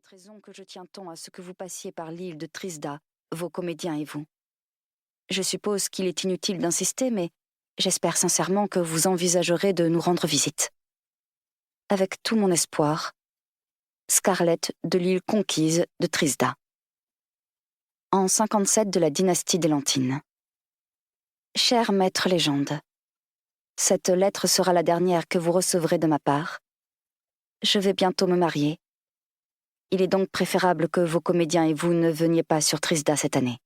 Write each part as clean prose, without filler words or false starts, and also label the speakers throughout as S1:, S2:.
S1: cette raison que je tiens tant à ce que vous passiez par l'île de Trisda, vos comédiens et vous. Je suppose qu'il est inutile d'insister, mais j'espère sincèrement que vous envisagerez de nous rendre visite. Avec tout mon espoir, Scarlett de l'île conquise de Trisda. En 57 de la dynastie des Lentines. Cher maître légende, cette lettre sera la dernière que vous recevrez de ma part. Je vais bientôt me marier. Il est donc préférable que vos comédiens et vous ne veniez pas sur Trisda cette année.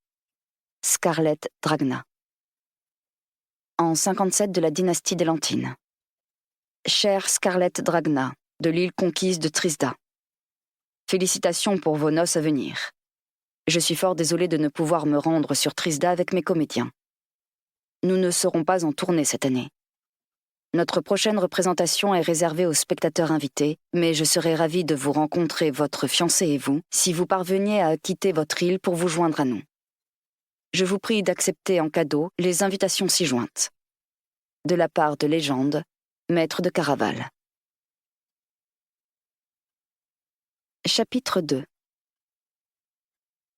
S1: Scarlett Dragna. En 57 de la dynastie des Lentines. Chère Scarlett Dragna, de l'île conquise de Trisda. Félicitations pour vos noces à venir. Je suis fort désolé de ne pouvoir me rendre sur Trisda avec mes comédiens. Nous ne serons pas en tournée cette année. Notre prochaine représentation est réservée aux spectateurs invités, mais je serai ravie de vous rencontrer, votre fiancé et vous, si vous parveniez à quitter votre île pour vous joindre à nous. Je vous prie d'accepter en cadeau les invitations ci-jointes. De la part de Légende, maître de Caraval. Chapitre 2.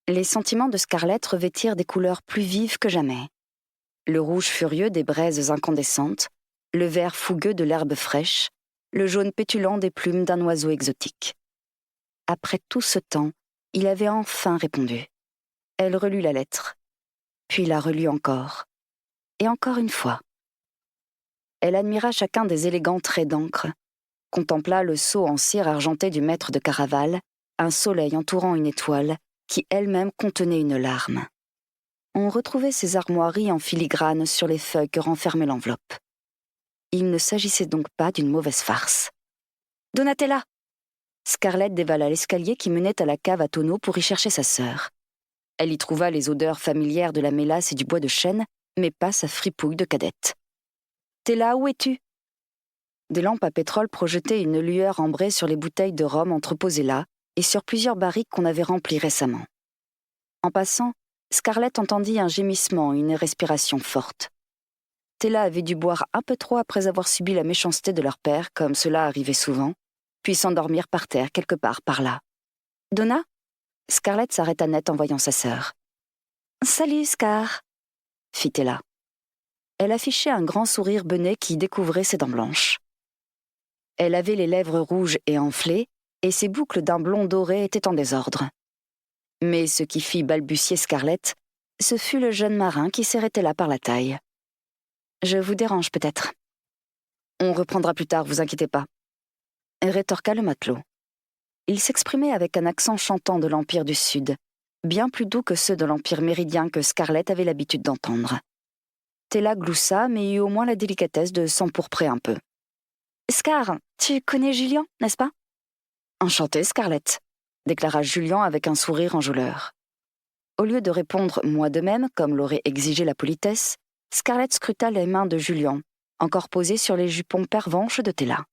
S1: Les sentiments de Scarlett revêtirent des couleurs plus vives que jamais. Le rouge furieux des braises incandescentes, le vert fougueux de l'herbe fraîche, le jaune pétulant des plumes d'un oiseau exotique. Après tout ce temps, il avait enfin répondu. Elle relut la lettre, puis la relut encore, et encore une fois. Elle admira chacun des élégants traits d'encre, contempla le sceau en cire argentée du maître de Caraval, un soleil entourant une étoile, qui elle-même contenait une larme. On retrouvait ces armoiries en filigrane sur les feuilles que renfermait l'enveloppe. Il ne s'agissait donc pas d'une mauvaise farce. « Donatella !» Scarlett dévala l'escalier qui menait à la cave à tonneaux pour y chercher sa sœur. Elle y trouva les odeurs familières de la mélasse et du bois de chêne, mais pas sa fripouille de cadette. « T'es là, où es-tu » Des lampes à pétrole projetaient une lueur ambrée sur les bouteilles de rhum entreposées là et sur plusieurs barriques qu'on avait remplies récemment. En passant, Scarlett entendit un gémissement et une respiration forte. Tella avait dû boire un peu trop après avoir subi la méchanceté de leur père, comme cela arrivait souvent, puis s'endormir par terre quelque part par là. « Donna ?» Scarlett s'arrêta net en voyant sa sœur. « Salut, Scar !» fit Tella. Elle affichait un grand sourire benêt qui découvrait ses dents blanches. Elle avait les lèvres rouges et enflées, et ses boucles d'un blond doré étaient en désordre. Mais ce qui fit balbutier Scarlett, ce fut le jeune marin qui serrait Tella par la taille. « Je vous dérange peut-être. »« On reprendra plus tard, vous inquiétez pas. » rétorqua le matelot. Il s'exprimait avec un accent chantant de l'Empire du Sud, bien plus doux que ceux de l'Empire méridien que Scarlett avait l'habitude d'entendre. Tella gloussa, mais eut au moins la délicatesse de s'empourprer un peu. « Scar, tu connais Julien, n'est-ce pas ?»« Enchanté, Scarlett », déclara Julien avec un sourire enjôleur. Au lieu de répondre « moi de même », comme l'aurait exigé la politesse, Scarlett scruta les mains de Julien, encore posées sur les jupons pervenches de Tella.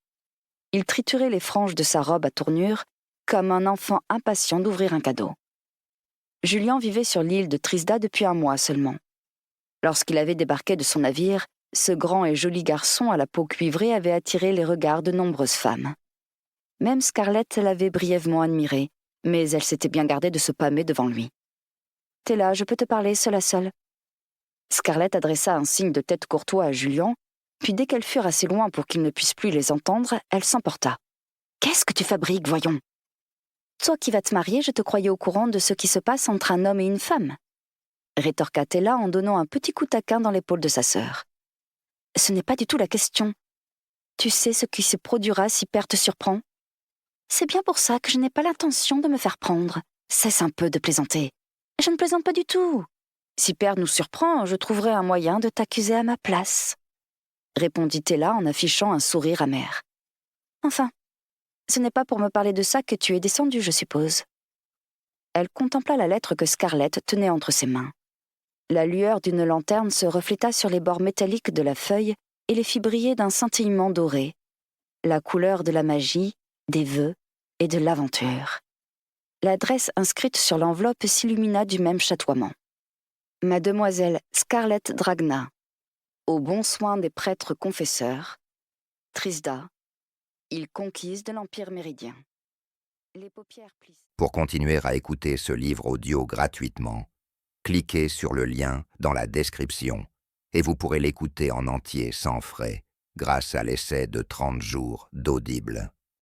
S1: Il triturait les franges de sa robe à tournure, comme un enfant impatient d'ouvrir un cadeau. Julien vivait sur l'île de Trisda depuis un mois seulement. Lorsqu'il avait débarqué de son navire, ce grand et joli garçon à la peau cuivrée avait attiré les regards de nombreuses femmes. Même Scarlett l'avait brièvement admiré, mais elle s'était bien gardée de se pâmer devant lui. « T'es là, je peux te parler seule à seule ?» Scarlett adressa un signe de tête courtois à Julien, puis dès qu'elles furent assez loin pour qu'il ne puisse plus les entendre, elle s'emporta. « Qu'est-ce que tu fabriques, voyons ?»« Toi qui vas te marier, je te croyais au courant de ce qui se passe entre un homme et une femme. » rétorqua Tella en donnant un petit coup taquin dans l'épaule de sa sœur. « Ce n'est pas du tout la question. Tu sais ce qui se produira si Père te surprend ? C'est bien pour ça que je n'ai pas l'intention de me faire prendre. Cesse un peu de plaisanter. Je ne plaisante pas du tout. Si Père nous surprend, je trouverai un moyen de t'accuser à ma place, » répondit Tella en affichant un sourire amer. « Enfin, ce n'est pas pour me parler de ça que tu es descendue, je suppose. » Elle contempla la lettre que Scarlett tenait entre ses mains. La lueur d'une lanterne se refléta sur les bords métalliques de la feuille et les fit briller d'un scintillement doré, la couleur de la magie, des vœux et de l'aventure. L'adresse inscrite sur l'enveloppe s'illumina du même chatoiement. Mademoiselle Scarlett Dragna, au bon soin des prêtres confesseurs, Trisda, île conquise de l'Empire méridien. les paupières plissées.
S2: Pour continuer à écouter ce livre audio gratuitement, cliquez sur le lien dans la description et vous pourrez l'écouter en entier sans frais grâce à l'essai de 30 jours d'Audible.